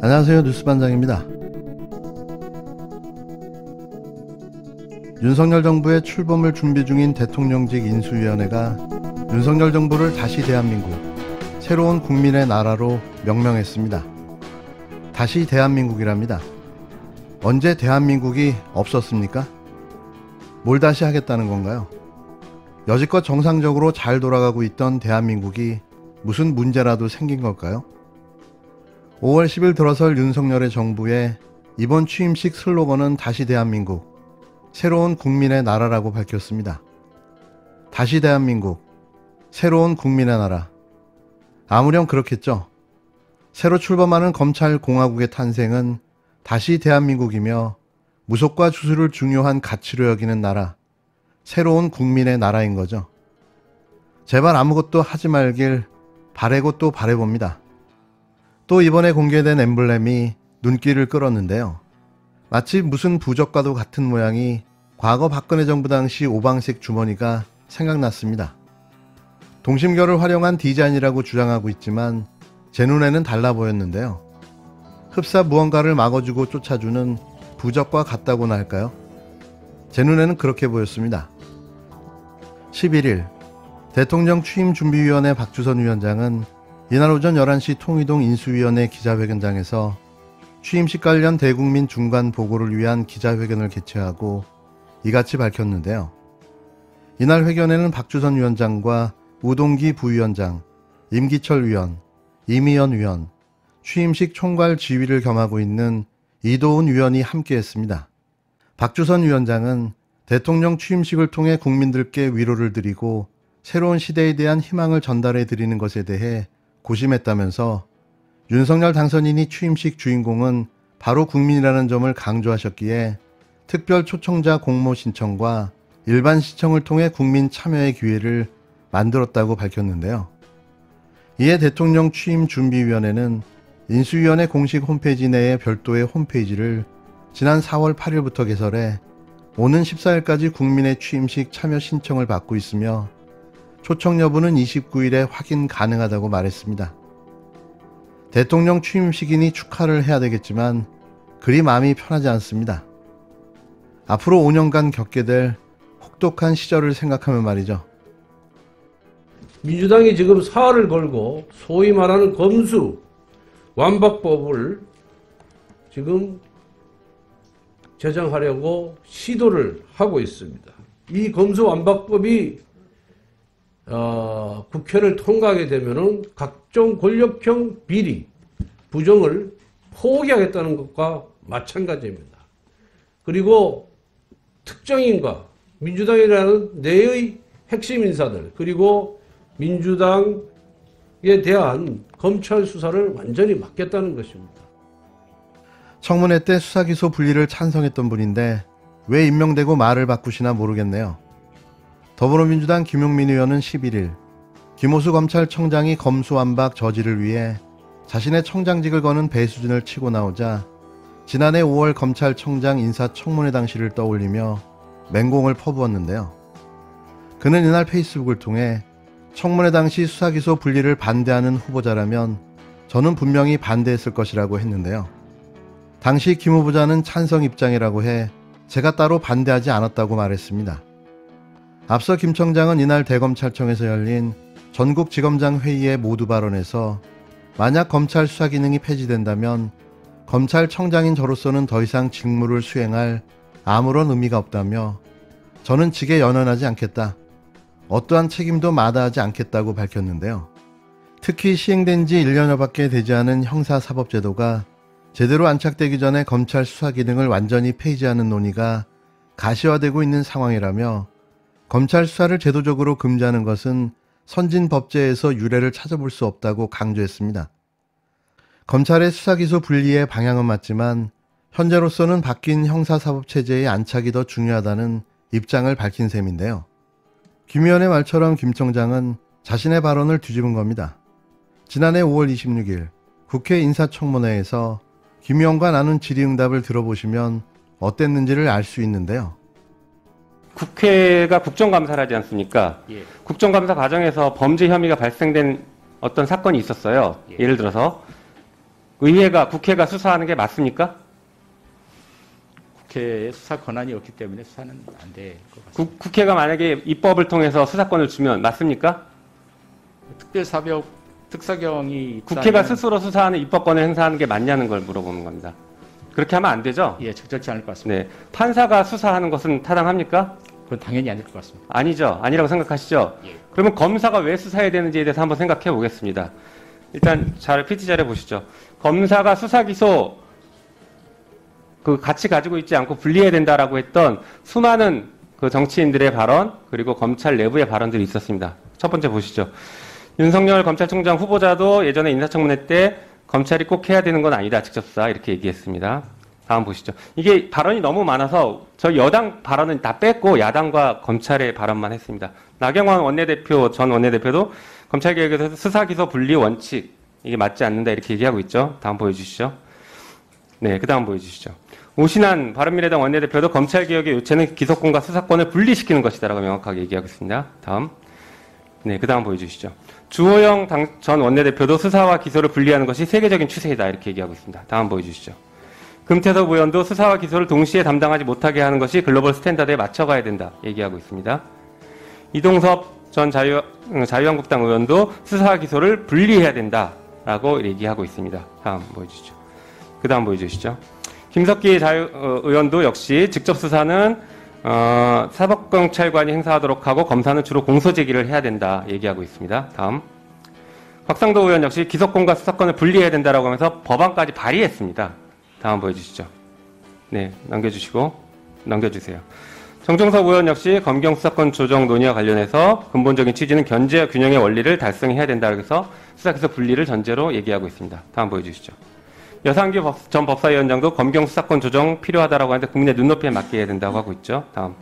안녕하세요, 뉴스반장입니다. 윤석열 정부의 출범을 준비 중인 대통령직 인수위원회가 윤석열 정부를 다시 대한민국, 새로운 국민의 나라로 명명했습니다. 다시 대한민국이랍니다. 언제 대한민국이 없었습니까? 뭘 다시 하겠다는 건가요? 여지껏 정상적으로 잘 돌아가고 있던 대한민국이 무슨 문제라도 생긴 걸까요? 5월 10일 들어설 윤석열의 정부의 이번 취임식 슬로건은 다시 대한민국, 새로운 국민의 나라라고 밝혔습니다. 다시 대한민국, 새로운 국민의 나라. 아무렴 그렇겠죠. 새로 출범하는 검찰공화국의 탄생은 다시 대한민국이며 무속과 주술을 중요한 가치로 여기는 나라, 새로운 국민의 나라인 거죠. 제발 아무것도 하지 말길 바라고 또 바라봅니다. 또 이번에 공개된 엠블렘이 눈길을 끌었는데요. 마치 무슨 부적과도 같은 모양이 과거 박근혜 정부 당시 오방색 주머니가 생각났습니다. 동심결을 활용한 디자인이라고 주장하고 있지만 제 눈에는 달라 보였는데요. 흡사 무언가를 막아주고 쫓아주는 부적과 같다고나 할까요? 제 눈에는 그렇게 보였습니다. 11일 대통령 취임준비위원회 박주선 위원장은 이날 오전 11시 통이동 인수위원회 기자회견장에서 취임식 관련 대국민 중간 보고를 위한 기자회견을 개최하고 이같이 밝혔는데요. 이날 회견에는 박주선 위원장과 우동기 부위원장, 임기철 위원, 이미연 위원, 취임식 총괄 지휘를 겸하고 있는 이도훈 위원이 함께했습니다. 박주선 위원장은 대통령 취임식을 통해 국민들께 위로를 드리고 새로운 시대에 대한 희망을 전달해 드리는 것에 대해 고심했다면서 윤석열 당선인이 취임식 주인공은 바로 국민이라는 점을 강조하셨기에 특별 초청자 공모 신청과 일반 시청을 통해 국민 참여의 기회를 만들었다고 밝혔는데요. 이에 대통령 취임준비위원회는 인수위원회 공식 홈페이지 내에 별도의 홈페이지를 지난 4월 8일부터 개설해 오는 14일까지 국민의 취임식 참여 신청을 받고 있으며 초청 여부는 29일에 확인 가능하다고 말했습니다. 대통령 취임식이니 축하를 해야 되겠지만 그리 마음이 편하지 않습니다. 앞으로 5년간 겪게 될 혹독한 시절을 생각하면 말이죠. 민주당이 지금 사활을 걸고 소위 말하는 검수 완박법을 지금 제정하려고 시도를 하고 있습니다. 이 검수 완박법이 국회를 통과하게 되면은 각종 권력형 비리, 부정을 포기하겠다는 것과 마찬가지입니다. 그리고 특정인과 민주당이라는 내의 핵심 인사들, 그리고 민주당에 대한 검찰 수사를 완전히 막겠다는 것입니다. 청문회 때 수사기소 분리를 찬성했던 분인데 왜 임명되고 말을 바꾸시나 모르겠네요. 더불어민주당 김용민 의원은 11일 김호수 검찰청장이 검수완박 저지를 위해 자신의 청장직을 거는 배수진을 치고 나오자 지난해 5월 검찰청장 인사청문회 당시를 떠올리며 맹공을 퍼부었는데요. 그는 이날 페이스북을 통해 청문회 당시 수사기소 분리를 반대하는 후보자라면 저는 분명히 반대했을 것이라고 했는데요. 당시 김 후보자는 찬성 입장이라고 해 제가 따로 반대하지 않았다고 말했습니다. 앞서 김 청장은 이날 대검찰청에서 열린 전국지검장 회의에 모두 발언해서 만약 검찰 수사 기능이 폐지된다면 검찰청장인 저로서는 더 이상 직무를 수행할 아무런 의미가 없다며 저는 직에 연연하지 않겠다, 어떠한 책임도 마다하지 않겠다고 밝혔는데요. 특히 시행된 지 1년여밖에 되지 않은 형사사법제도가 제대로 안착되기 전에 검찰 수사 기능을 완전히 폐지하는 논의가 가시화되고 있는 상황이라며 검찰 수사를 제도적으로 금지하는 것은 선진법제에서 유례를 찾아볼 수 없다고 강조했습니다. 검찰의 수사기소 분리의 방향은 맞지만 현재로서는 바뀐 형사사법체제의 안착이 더 중요하다는 입장을 밝힌 셈인데요. 김 의원의 말처럼 김 청장은 자신의 발언을 뒤집은 겁니다. 지난해 5월 26일 국회 인사청문회에서 김 의원과 나눈 질의응답을 들어보시면 어땠는지를 알 수 있는데요. 국회가 국정감사를 하지 않습니까? 예. 국정감사 과정에서 범죄 혐의가 발생된 어떤 사건이 있었어요. 예. 예를 들어서 국회가 수사하는 게 맞습니까? 국회에 수사 권한이 없기 때문에 수사는 안 될 것 같습니다. 국회가 만약에 입법을 통해서 수사권을 주면 맞습니까? 특사경이 국회가 있다면, 스스로 수사하는 입법권을 행사하는 게 맞냐는 걸 물어보는 겁니다. 그렇게 하면 안 되죠? 예, 적절치 않을 것 같습니다. 네. 판사가 수사하는 것은 타당합니까? 그건 당연히 아닐 것 같습니다. 아니죠. 아니라고 생각하시죠? 예. 그러면 검사가 왜 수사해야 되는지에 대해서 한번 생각해 보겠습니다. 일단 PT 자료 보시죠. 검사가 수사 기소 같이 가지고 있지 않고 분리해야 된다라고 했던 수많은 그 정치인들의 발언 그리고 검찰 내부의 발언들이 있었습니다. 첫 번째 보시죠. 윤석열 검찰총장 후보자도 예전에 인사청문회 때 검찰이 꼭 해야 되는 건 아니다. 직접 수사 이렇게 얘기했습니다. 다음 보시죠. 이게 발언이 너무 많아서 저 여당 발언은 다 뺐고 야당과 검찰의 발언만 했습니다. 나경원 원내대표, 전 원내대표도 검찰개혁에서 수사기소 분리 원칙 이게 맞지 않는다 이렇게 얘기하고 있죠. 다음 보여주시죠. 네, 그 다음 보여주시죠. 오신환 바른미래당 원내대표도 검찰개혁의 요체는 기소권과 수사권을 분리시키는 것이다라고 명확하게 얘기하고 있습니다. 다음. 네, 그 다음 보여주시죠. 주호영 전 원내대표도 수사와 기소를 분리하는 것이 세계적인 추세이다 이렇게 얘기하고 있습니다. 다음 보여주시죠. 금태섭 의원도 수사와 기소를 동시에 담당하지 못하게 하는 것이 글로벌 스탠다드에 맞춰가야 된다 얘기하고 있습니다. 이동섭 전 자유한국당 의원도 수사와 기소를 분리해야 된다라고 얘기하고 있습니다. 다음 보여주시죠. 그 다음 보여주시죠. 김석기 의원도 역시 직접 수사는 사법경찰관이 행사하도록 하고 검사는 주로 공소제기를 해야 된다 얘기하고 있습니다. 다음. 곽상도 의원 역시 기소권과 수사권을 분리해야 된다라고 하면서 법안까지 발의했습니다. 다음 보여주시죠. 네, 넘겨주세요. 정종석 의원 역시 검경 수사권 조정 논의와 관련해서 근본적인 취지는 견제와 균형의 원리를 달성해야 된다고 해서 수사기소 분리를 전제로 얘기하고 있습니다. 다음 보여주시죠. 여상규 전 법사위원장도 검경 수사권 조정 필요하다라고 하는데 국민의 눈높이에 맞게 해야 된다고 하고 있죠. 다음.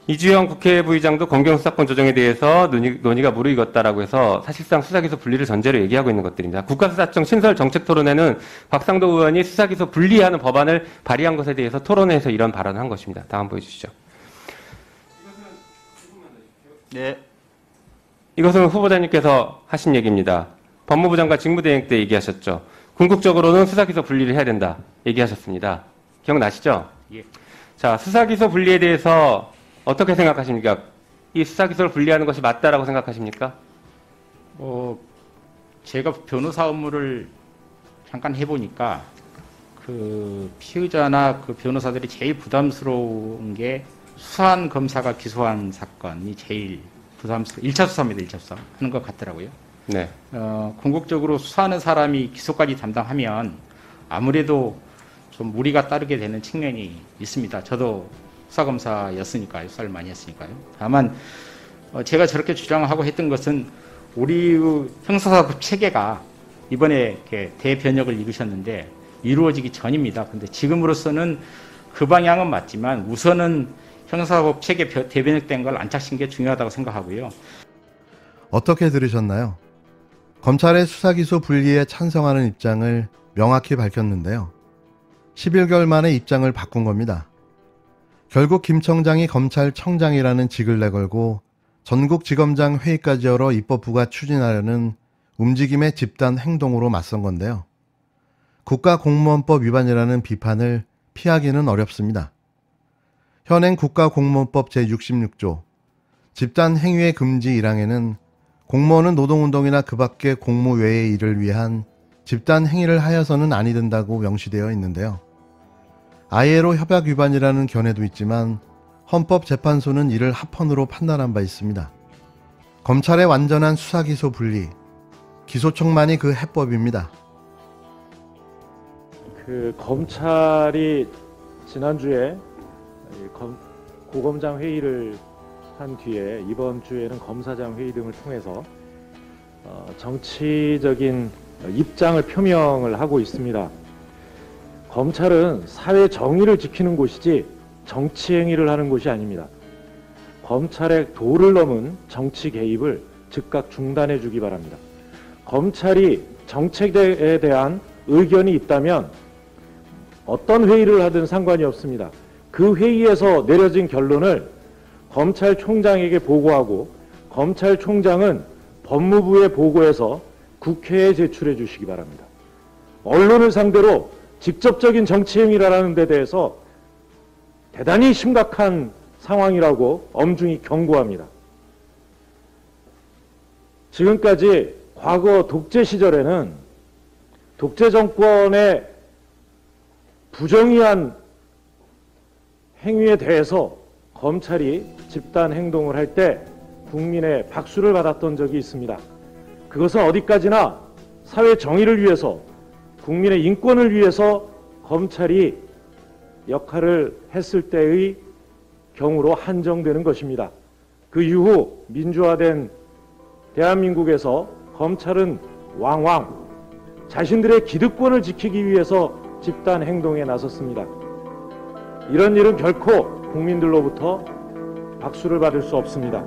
이주영 국회 부의장도 검경 수사권 조정에 대해서 논의가 무르익었다라고 해서 사실상 수사기소 분리를 전제로 얘기하고 있는 것들입니다. 국가수사청 신설 정책 토론회는 박상도 의원이 수사기소 분리하는 법안을 발의한 것에 대해서 토론회에서 이런 발언을 한 것입니다. 다음 보여주시죠. 네. 이것은 후보자님께서 하신 얘기입니다. 법무부 장관 직무대행 때 얘기하셨죠. 궁극적으로는 수사기소 분리를 해야 된다 얘기하셨습니다. 기억나시죠? 예. 자, 수사기소 분리에 대해서 어떻게 생각하십니까? 이 수사기소를 분리하는 것이 맞다라고 생각하십니까? 제가 변호사 업무를 잠깐 해보니까 그 피의자나 그 변호사들이 제일 부담스러운 게 수사한 검사가 기소한 사건이 제일 부담스러워. 1차 수사입니다. 1차 수사 하는 것 같더라고요. 네. 궁극적으로 수사하는 사람이 기소까지 담당하면 아무래도 좀 무리가 따르게 되는 측면이 있습니다. 저도 수사검사였으니까요. 수사를 많이 했으니까요. 다만 제가 저렇게 주장하고 했던 것은 우리 형사사법 체계가 이번에 이렇게 대변혁을 이루셨는데 이루어지기 전입니다. 근데 지금으로서는 그 방향은 맞지만 우선은 형사사법 체계 대변혁된 걸 안착시키는 게 중요하다고 생각하고요. 어떻게 들으셨나요? 검찰의 수사기소 분리에 찬성하는 입장을 명확히 밝혔는데요. 11개월 만에 입장을 바꾼 겁니다. 결국 김 청장이 검찰청장이라는 직을 내걸고 전국지검장 회의까지 열어 입법부가 추진하려는 움직임의 집단 행동으로 맞선 건데요. 국가공무원법 위반이라는 비판을 피하기는 어렵습니다. 현행 국가공무원법 제66조 집단 행위의 금지 1항에는 공무원은 노동운동이나 그 밖의 공무 외의 일을 위한 집단 행위를 하여서는 아니 된다고 명시되어 있는데요. ILO 협약 위반이라는 견해도 있지만 헌법재판소는 이를 합헌으로 판단한 바 있습니다. 검찰의 완전한 수사기소 분리, 기소청만이 그 해법입니다. 검찰이 지난주에 고검장 회의를 한 뒤에 이번 주에는 검사장 회의 등을 통해서 정치적인 입장을 표명을 하고 있습니다. 검찰은 사회 정의를 지키는 곳이지 정치 행위를 하는 곳이 아닙니다. 검찰의 도를 넘은 정치 개입을 즉각 중단해 주기 바랍니다. 검찰이 정책에 대한 의견이 있다면 어떤 회의를 하든 상관이 없습니다. 그 회의에서 내려진 결론을 검찰총장에게 보고하고 검찰총장은 법무부에 보고해서 국회에 제출해 주시기 바랍니다. 언론을 상대로 직접적인 정치행위라는 데 대해서 대단히 심각한 상황이라고 엄중히 경고합니다. 지금까지 과거 독재 시절에는 독재 정권의 부정의한 행위에 대해서 검찰이 집단 행동을 할 때 국민의 박수를 받았던 적이 있습니다. 그것은 어디까지나 사회 정의를 위해서 국민의 인권을 위해서 검찰이 역할을 했을 때의 경우로 한정되는 것입니다. 그 이후 민주화된 대한민국에서 검찰은 왕왕 자신들의 기득권을 지키기 위해서 집단 행동에 나섰습니다. 이런 일은 결코 국민들로부터 박수를 받을 수 없습니다.